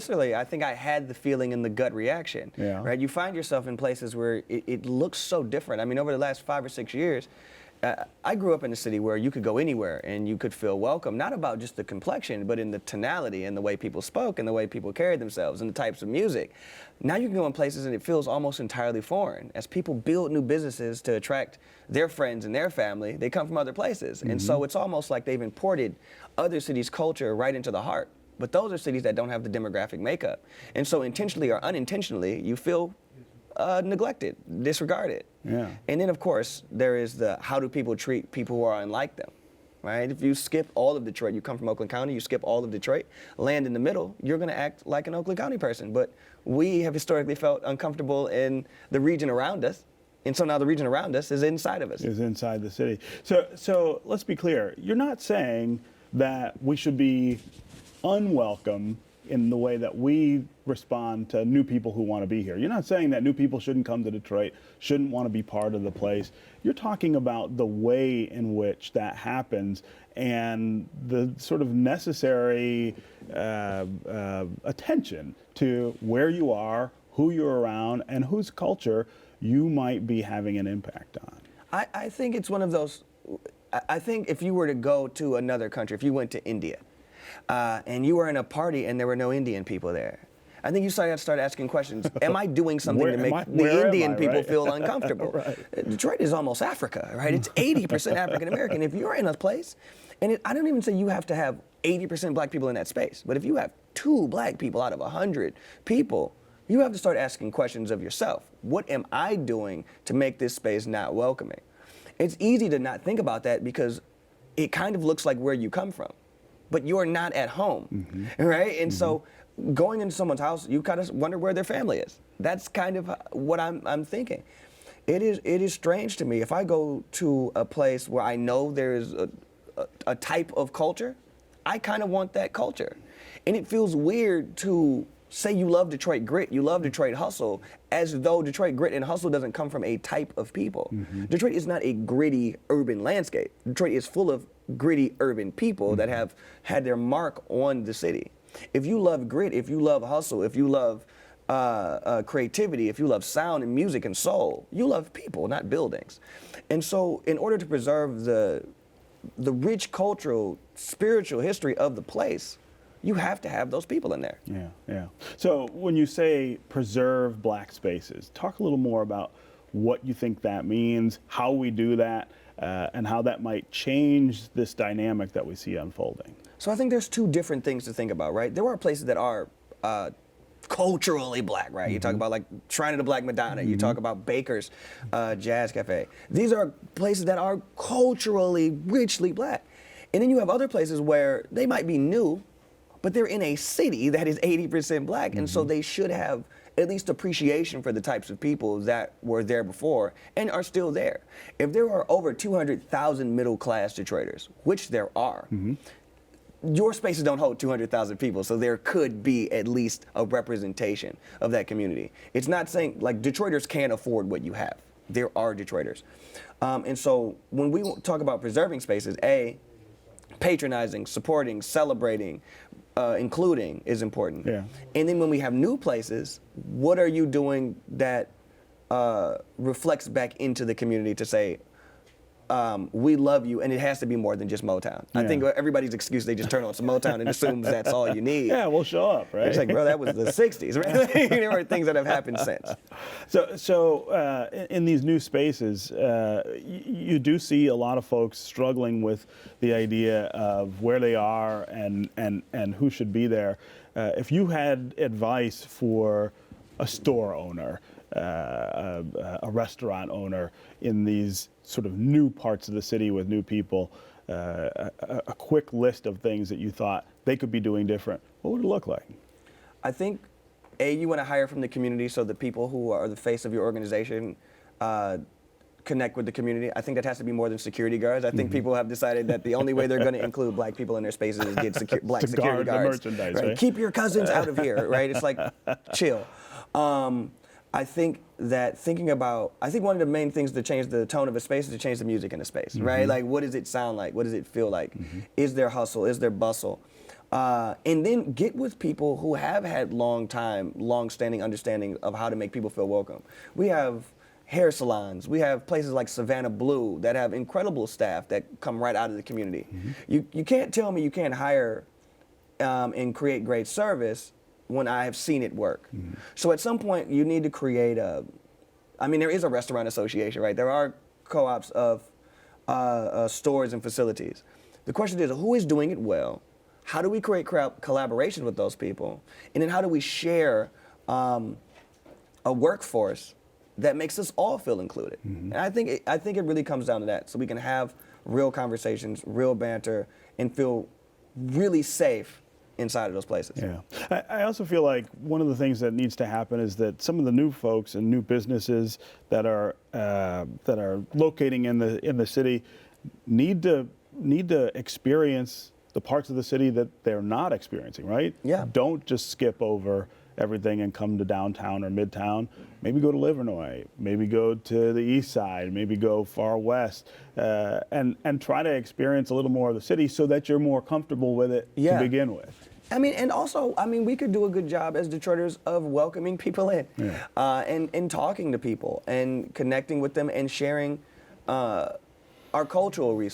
Personally, I think I had the feeling and the gut reaction. Yeah. Right? You find yourself in places where it looks so different. I mean, over the last 5 or 6 years, I grew up in a city where you could go anywhere and you could feel welcome, not about just the complexion, but in the tonality and the way people spoke and the way people carried themselves and the types of music. Now you can go in places and it feels almost entirely foreign. As people build new businesses to attract their friends and their family, they come from other places. And so it's almost like they've imported other cities' culture right into the heart. But those are cities that don't have the demographic makeup. And so intentionally or unintentionally, you feel neglected, disregarded. Yeah. And then, of course, there is the how do people treat people who are unlike them, right? If you skip all of Detroit, you come from Oakland County, you skip all of Detroit, land in the middle, you're going to act like an Oakland County person. But we have historically felt uncomfortable in the region around us. And so now the region around us is inside of us. Is inside the city. So let's be clear. You're not saying that we should be unwelcome in the way that we respond to new people who want to be here. You're not saying that new people shouldn't come to Detroit, shouldn't want to be part of the place. You're talking about the way in which that happens and the sort of necessary attention to where you are, who you're around, and whose culture you might be having an impact on. I think it's one of those, I think if you were to go to another country, if you went to India, and you were in a party and there were no Indian people there, I think you start asking questions. Am I doing something to make the Indian people feel uncomfortable? Right. Detroit is almost Africa, right? It's 80% African American. If you're in a place, and I don't even say you have to have 80% black people in that space, but if you have 2 black people out of 100 people, you have to start asking questions of yourself. What am I doing to make this space not welcoming? It's easy to not think about that because it kind of looks like where you come from, but you're not at home, right? And so going into someone's house, you kind of wonder where their family is. That's kind of what I'm thinking. It is strange to me if I go to a place where I know there is a type of culture, I kind of want that culture. And it feels weird to say you love Detroit grit, you love Detroit hustle, as though Detroit grit and hustle doesn't come from a type of people. Detroit is not a gritty urban landscape. Detroit is full of gritty urban people that have had their mark on the city. If you love grit, if you love hustle, if you love creativity, if you love sound and music and soul, you love people, not buildings. And so in order to preserve the rich cultural, spiritual history of the place, you have to have those people in there. Yeah. So when you say preserve black spaces, talk a little more about what you think that means, how we do that, and how that might change this dynamic that we see unfolding. So I think there's 2 different things to think about, right? There are places that are culturally black, right? You talk about like Shrine of the Black Madonna, you talk about Baker's Jazz Cafe. These are places that are culturally, richly black. And then you have other places where they might be new, but they're in a city that is 80% black, and so they should have at least appreciation for the types of people that were there before and are still there. If there are over 200,000 middle-class Detroiters, which there are, your spaces don't hold 200,000 people, so there could be at least a representation of that community. It's not saying, like, Detroiters can't afford what you have. There are Detroiters. And so when we talk about preserving spaces, patronizing, supporting, celebrating, including is important. Yeah. And then when we have new places, what are you doing that reflects back into the community to say, we love you, and it has to be more than just Motown. I think everybody's excuse, they just turn on some Motown and assumes that's all you need. Yeah, we'll show up, right? It's like, bro, that was the 60s, right? There are things that have happened since. So in these new spaces, you do see a lot of folks struggling with the idea of where they are and who should be there. If you had advice for a store owner, a restaurant owner in these sort of new parts of the city with new people, a quick list of things that you thought they could be doing different, what would it look like? I think, you want to hire from the community so the people who are the face of your organization connect with the community. I think that has to be more than security guards. I think people have decided that the only way they're going to include black people in their spaces is get black security guards. The merchandise, right? right? Keep your cousins out of here, right? It's like, chill. I think that I think one of the main things to change the tone of a space is to change the music in a space, right? Like, what does it sound like? What does it feel like? Is there hustle? Is there bustle? And then get with people who have had long-standing understanding of how to make people feel welcome. We have hair salons. We have places like Savannah Blue that have incredible staff that come right out of the community. You can't tell me you can't hire and create great service when I have seen it work. So at some point, you need to create there is a restaurant association, right? There are co-ops of stores and facilities. The question is, who is doing it well? How do we create collaboration with those people? And then how do we share a workforce that makes us all feel included? And I think it really comes down to that. So we can have real conversations, real banter, and feel really safe inside of those places. Yeah, I also feel like one of the things that needs to happen is that some of the new folks and new businesses that are locating in the city need to experience the parts of the city that they're not experiencing, right? Yeah. Don't just skip over everything and come to downtown or Midtown. Maybe go to Livernois, maybe go to the east side, maybe go far west, and try to experience a little more of the city so that you're more comfortable with it to begin with. We could do a good job as Detroiters of welcoming people in, and talking to people and connecting with them and sharing our cultural resources.